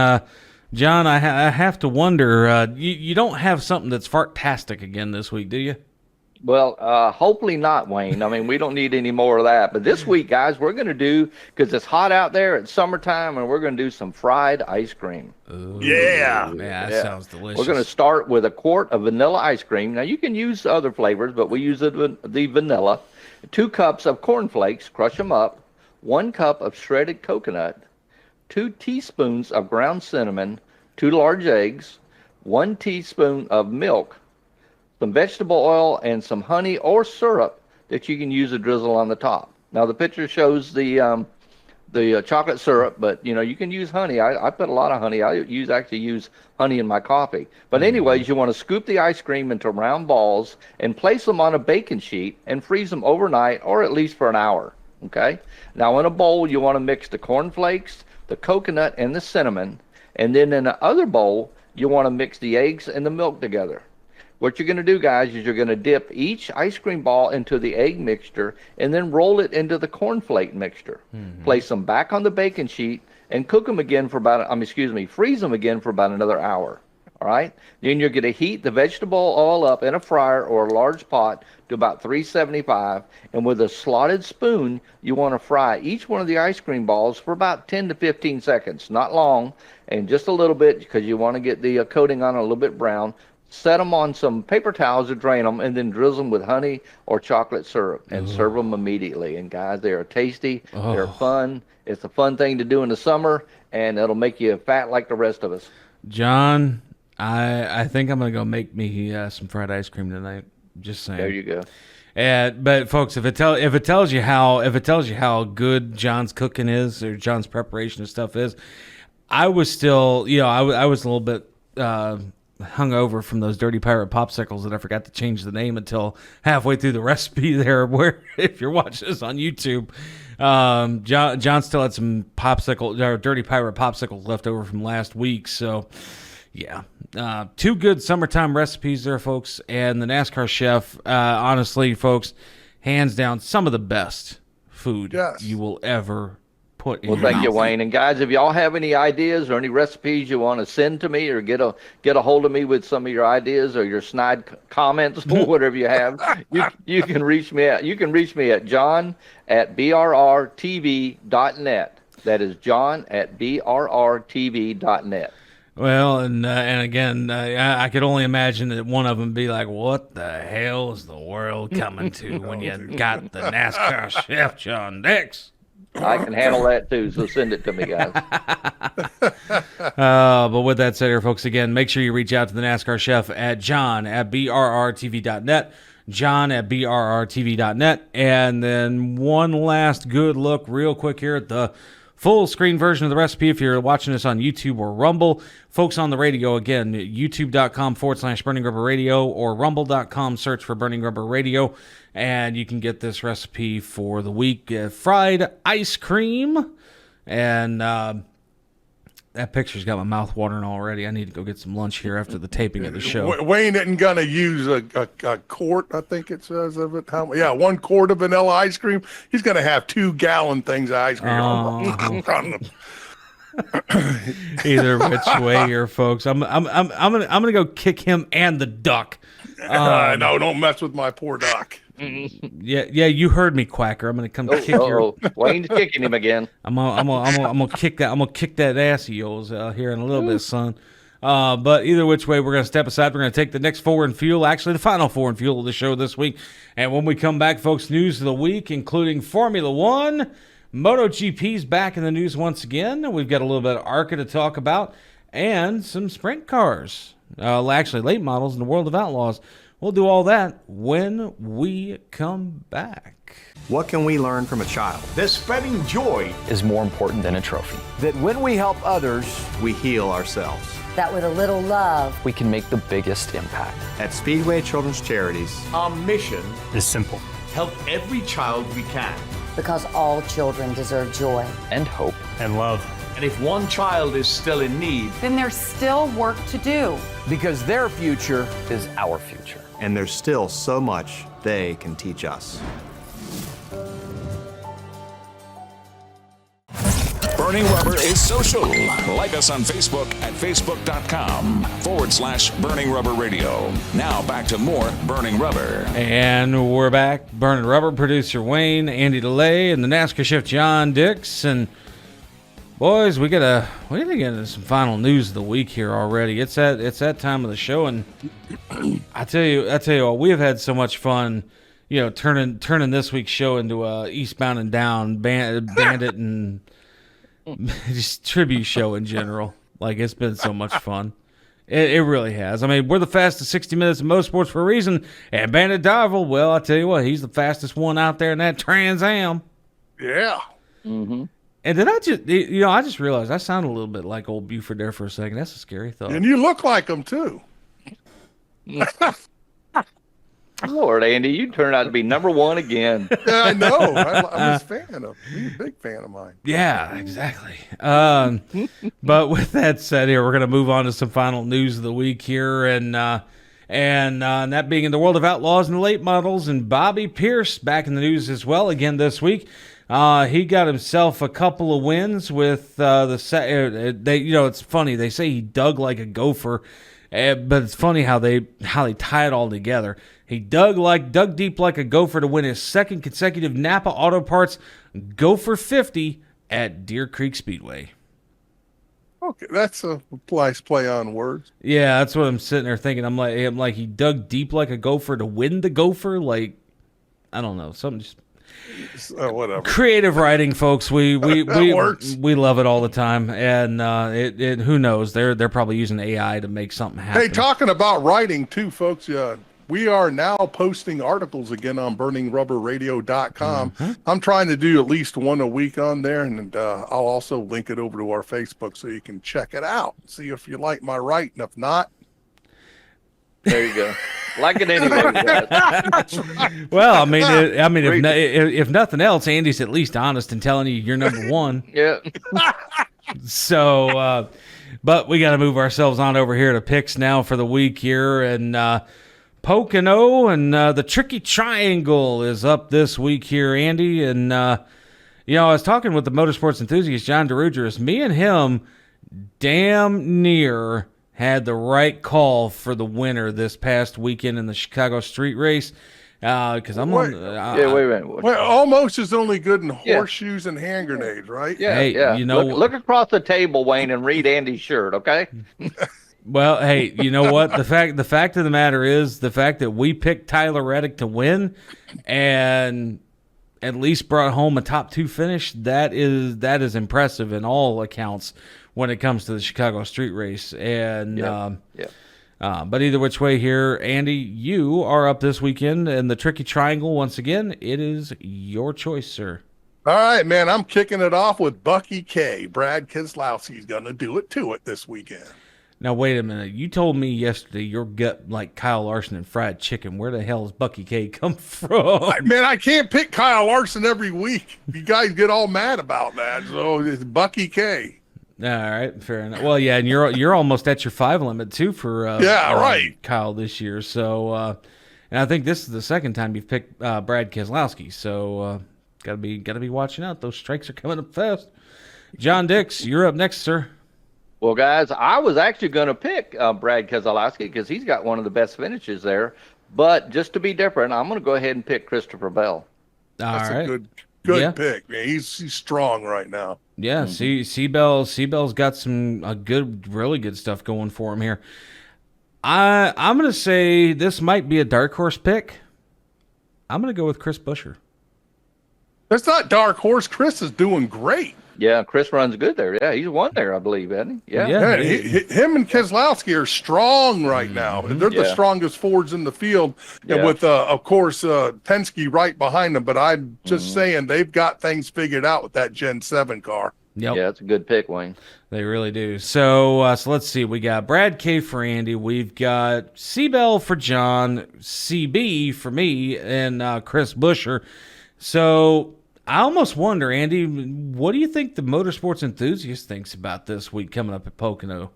John, I have to wonder, you don't have something that's fartastic again this week, do you? Well, hopefully not, Wayne. We don't need any more of that. But this week, guys, we're going to do, because it's hot out there, it's summertime, and we're going to do some fried ice cream. Ooh, yeah. That sounds delicious. We're going to start with a quart of vanilla ice cream. Now, you can use other flavors, but we use the vanilla. 2 cups of corn flakes, crush them up. 1 cup of shredded coconut. 2 teaspoons of ground cinnamon. 2 large eggs. 1 teaspoon of milk. Some vegetable oil and some honey or syrup that you can use to drizzle on the top. Now the picture shows the chocolate syrup, but you can use honey. I put a lot of honey. I actually use honey in my coffee. But anyways, you want to scoop the ice cream into round balls and place them on a baking sheet and freeze them overnight or at least for an hour. Okay. Now in a bowl, you want to mix the corn flakes, the coconut, and the cinnamon. And then in the other bowl, you want to mix the eggs and the milk together. What you're going to do, guys, is you're going to dip each ice cream ball into the egg mixture and then roll it into the cornflake mixture. Place them back on the baking sheet and cook them again for freeze them again for about another hour. All right? Then you're going to heat the vegetable oil up in a fryer or a large pot to about 375. And with a slotted spoon, you want to fry each one of the ice cream balls for about 10 to 15 seconds. Not long, and just a little bit because you want to get the coating on a little bit brown. Set them on some paper towels to drain them, and then drizzle them with honey or chocolate syrup and serve them immediately. And guys, they are tasty. They're fun. It's a fun thing to do in the summer, and it'll make you fat like the rest of us. John, I think I'm gonna go make me some fried ice cream tonight. Just saying. There you go. But folks, if it tells you how good John's cooking is or John's preparation of stuff is, I was still, I was a little bit hungover from those Dirty Pirate popsicles that I forgot to change the name until halfway through the recipe there, where if you're watching this on YouTube, John still had some Dirty Pirate popsicles left over from last week. So yeah, 2 good summertime recipes there, folks. And the NASCAR chef, honestly, folks, hands down, some of the best food you will ever put in your thank you, mouth. Wayne. And guys, if y'all have any ideas or any recipes you want to send to me or get a hold of me with some of your ideas or your snide comments or whatever you have, you can reach me at john@brrtv.net. That is john@brrtv.net. Well, and again, I could only imagine that one of them be like, "What the hell is the world coming to when you got the NASCAR chef John Dix?" I can handle that too, so send it to me, guys. But with that said here, folks, again, make sure you reach out to the NASCAR chef at john@brrtv.net, john@brrtv.net, and then one last good look real quick here at the full screen version of the recipe if you're watching us on YouTube or Rumble. Folks on the radio, again, youtube.com/Burning Rubber Radio or rumble.com, search for Burning Rubber Radio, and you can get this recipe for the week. Fried ice cream, and that picture's got my mouth watering already. I need to go get some lunch here after the taping of the show. Wayne isn't going to use a quart, I think it says of it. 1 quart of vanilla ice cream. He's going to have 2-gallon things of ice cream. Either which way here, folks. I'm gonna go kick him and the duck. No, don't mess with my poor duck. Yeah, you heard me, Quacker. I'm gonna come kick your. Wayne's kicking him again. I'm gonna kick that. I'm gonna kick that ass of yours here in a little bit, son. But either which way, we're gonna step aside. We're gonna take the next 4 in fuel, actually the final 4 in fuel of the show this week. And when we come back, folks, news of the week, including Formula One, MotoGP's back in the news once again. We've got a little bit of ARCA to talk about, and some sprint cars. Actually, late models in the world of outlaws. We'll do all that when we come back. What can we learn from a child? That spreading joy Is more important than a trophy. That when we help others, we heal ourselves. That with a little love, We can make the biggest impact. At Speedway Children's Charities, our mission is simple. help every child we can. because all children deserve joy. And hope. And love. And if one child is still in need, then there's still work to do. Because their future is our future. And there's still so much they can teach us. Burning Rubber is social. Like us on Facebook at facebook.com/Burning Rubber Radio. Now back to more Burning Rubber. And we're back. Burning Rubber, producer Wayne, Andy DeLay, and the NASCAR chef John Dix. And boys, we gotta get into some final news of the week here already. It's that time of the show, and I tell you what, we have had so much fun, turning this week's show into a Eastbound and Down Bandit and just tribute show in general. Like, it's been so much fun. It really has. I mean, we're the fastest 60 minutes of motorsports for a reason. And Bandit Darville, well, I tell you what, he's the fastest one out there in that Trans Am. Yeah. Mm-hmm. And then I just realized I sound a little bit like old Buford there for a second. That's a scary thought. And you look like him too. Lord, Andy, you turned out to be number one again. Yeah, I know. I'm a fan of. You're a big fan of mine. Yeah, exactly. But with that said, here we're going to move on to some final news of the week here, and that being in the world of outlaws and late models, and Bobby Pierce back in the news as well again this week. He got himself a couple of wins with it's funny, they say he dug like a gopher, but it's funny how they tie it all together. He dug deep like a gopher to win his second consecutive Napa Auto Parts Gopher 50 at Deer Creek Speedway. Okay, that's a nice play on words. Yeah, that's what I'm sitting there thinking. I'm like he dug deep like a gopher to win the gopher. Like, I don't know, something just. Whatever. Creative writing, folks. We works. We love it all the time, and it who knows? They're probably using AI to make something happen. Hey, talking about writing too, folks. We are now posting articles again on burningrubberradio.com. Mm-hmm. I'm trying to do at least one a week on there, and I'll also link it over to our Facebook so you can check it out. See if you like my writing. If not, there you go. Like it anyway. Well, I mean, if nothing else, Andy's at least honest in telling you you're number one. Yeah. So, but we got to move ourselves on over here to picks now for the week here, and Pocono and the Tricky Triangle is up this week here, Andy. And I was talking with the motorsports enthusiast John DeRugers. Me and him damn near had the right call for the winner this past weekend in the Chicago Street Race. Because I'm on. Yeah, wait a minute. Well, almost is only good in horseshoes and hand grenades, right? Yeah, Hey, yeah. you know, look across the table, Wayne, and read Andy's shirt, okay? Well, hey, you know what? The fact of the matter is the fact that we picked Tyler Reddick to win, and at least brought home a top 2 finish. That is impressive in all accounts when it comes to the Chicago Street Race. And but either which way here, Andy, you are up this weekend in the Tricky Triangle once again. It is your choice, sir. All right, man. I'm kicking it off with Bucky K. Brad Keselowski's going to do it to it this weekend. Now, wait a minute. You told me yesterday your gut like Kyle Larson and fried chicken. Where the hell does Bucky K come from? Man, I can't pick Kyle Larson every week. You guys get all mad about that. So it's Bucky K. All right, fair enough. Well, yeah, and you're almost at your 5 limit too for right, Kyle this year. So, and I think this is the second time you've picked Brad Keselowski. So, gotta be watching out. Those strikes are coming up fast. John Dix, you're up next, sir. Well, guys, I was actually going to pick Brad Keselowski because he's got one of the best finishes there. But just to be different, I'm going to go ahead and pick Christopher Bell. That's a good pick, man. He's strong right now. Yeah, Seabell's got some really good stuff going for him here. I'm going to say this might be a dark horse pick. I'm going to go with Chris Buescher. That's not dark horse. Chris is doing great. Yeah, Chris runs good there. Yeah, he's won there, I believe, hasn't he? Yeah. Him and Keselowski are strong right now. They're the strongest Fords in the field, and with, of course, Penske right behind them. But I'm just saying they've got things figured out with that Gen 7 car. Yep. Yeah, it's a good pick, Wayne. They really do. So let's see. We got Brad K for Andy. We've got Seabell for John, CB for me, and Chris Buescher. So I almost wonder, Andy, what do you think the motorsports enthusiast thinks about this week coming up at Pocono?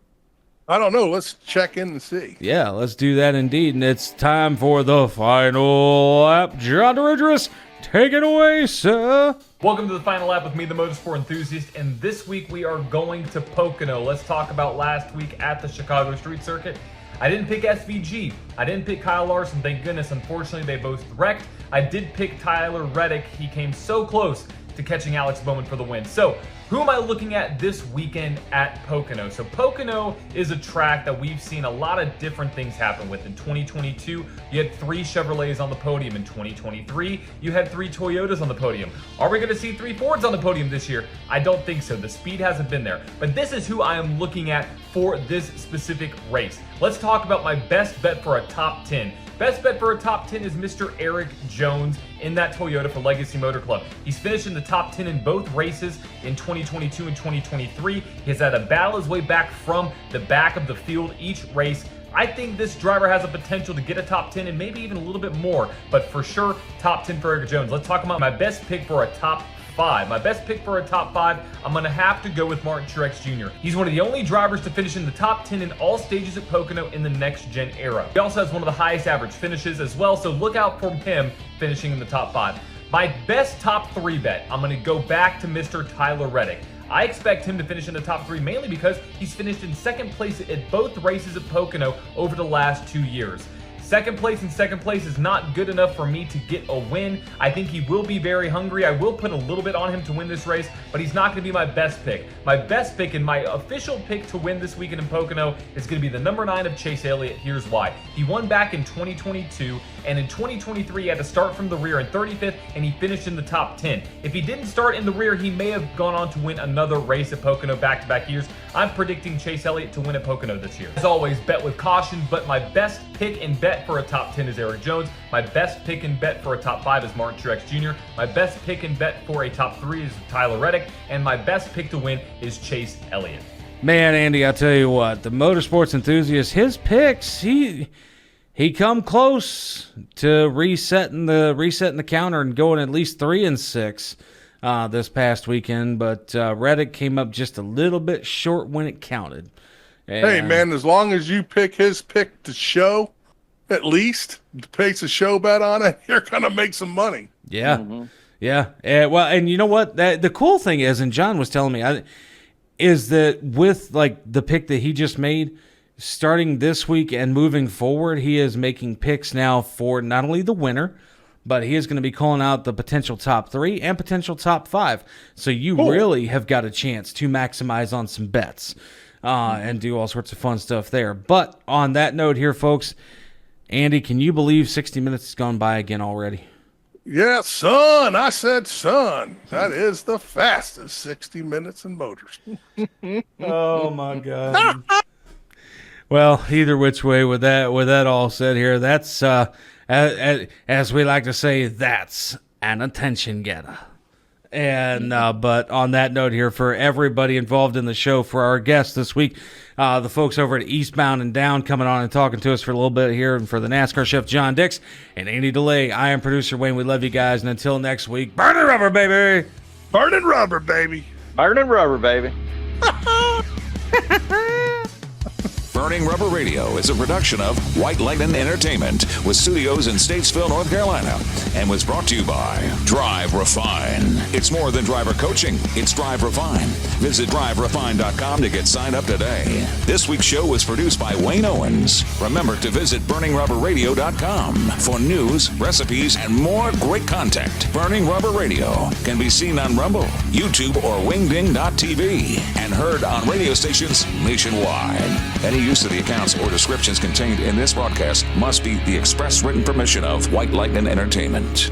I don't know. Let's check in and see. Yeah, let's do that indeed. And it's time for the final lap. John DeRidgeris, take it away, sir. Welcome to the final lap with me, the motorsport enthusiast. And this week we are going to Pocono. Let's talk about last week at the Chicago Street Circuit. I didn't pick SVG. I didn't pick Kyle Larson. Thank goodness. Unfortunately, they both wrecked. I did pick Tyler Reddick. He came so close to catching Alex Bowman for the win. So, who am I looking at this weekend at Pocono? So Pocono is a track that we've seen a lot of different things happen with. In 2022, you had 3 Chevrolets on the podium. In 2023, you had 3 Toyotas on the podium. Are we going to see 3 Fords on the podium this year? I don't think so. The speed hasn't been there. But this is who I am looking at for this specific race. Let's talk about my best bet for a top 10. Best bet for a top 10 is Mr. Eric Jones in that Toyota for Legacy Motor Club. He's finished in the top 10 in both races in 2022 and 2023. He has had to battle his way back from the back of the field each race. I think this driver has a potential to get a top 10 and maybe even a little bit more, but for sure, top 10 for Eric Jones. Let's talk about my best pick for a top 5. My best pick for a top 5, I'm going to have to go with Martin Truex Jr. He's one of the only drivers to finish in the top 10 in all stages at Pocono in the next gen era. He also has one of the highest average finishes as well, so look out for him finishing in the top 5. My best top 3 bet, I'm going to go back to Mr. Tyler Reddick. I expect him to finish in the top 3 mainly because he's finished in second place at both races at Pocono over the last 2 years. Second place is not good enough for me to get a win. I think he will be very hungry. I will put a little bit on him to win this race, but he's not going to be my best pick. My best pick and my official pick to win this weekend in Pocono is going to be the number 9 of Chase Elliott. Here's why. He won back in 2022, and in 2023 he had to start from the rear in 35th, and he finished in the top 10. If he didn't start in the rear, he may have gone on to win another race at Pocono back-to-back years. I'm predicting Chase Elliott to win at Pocono this year. As always, bet with caution, but my best pick and bet for a top 10 is Eric Jones. My best pick and bet for a top 5 is Martin Truex Jr. My best pick and bet for a top 3 is Tyler Reddick. And my best pick to win is Chase Elliott. Man, Andy, I tell you what, the motorsports enthusiast, his picks, he come close to resetting the counter and going at least 3-6 this past weekend. But Reddick came up just a little bit short when it counted. And hey, man, as long as you pick his pick to show, at least place a show bet on it, you're gonna make some money. Yeah, yeah. Well, and you know what? The cool thing is, and John was telling me, is that with like the pick that he just made, starting this week and moving forward, he is making picks now for not only the winner, but he is going to be calling out the potential top 3 and potential top 5. So you really have got a chance to maximize on some bets and do all sorts of fun stuff there. But on that note here, folks, Andy, can you believe 60 minutes has gone by again already? Yeah, son. I said, son. That is the fastest 60 minutes in motors. Oh, my God. Well, either which way, with that all said here, that's, as we like to say, that's an attention getter. And but on that note here, for everybody involved in the show, for our guests this week, the folks over at Eastbound and Down coming on and talking to us for a little bit here, and for the NASCAR chef John Dix and Andy DeLay, I am producer Wayne. We love you guys, and until next week, burning rubber, baby. Burning rubber, baby. Burning rubber, baby. Burning Rubber Radio is a production of White Lightning Entertainment with studios in Statesville, North Carolina, and was brought to you by Drive Refine. It's more than driver coaching, it's Drive Refine. Visit driverefine.com to get signed up today. This week's show was produced by Wayne Owens. Remember to visit burningrubberradio.com for news, recipes, and more great content. Burning Rubber Radio can be seen on Rumble, YouTube, or wingding.tv and heard on radio stations nationwide. Any use of the accounts or descriptions contained in this broadcast must be the express written permission of White Lightning Entertainment.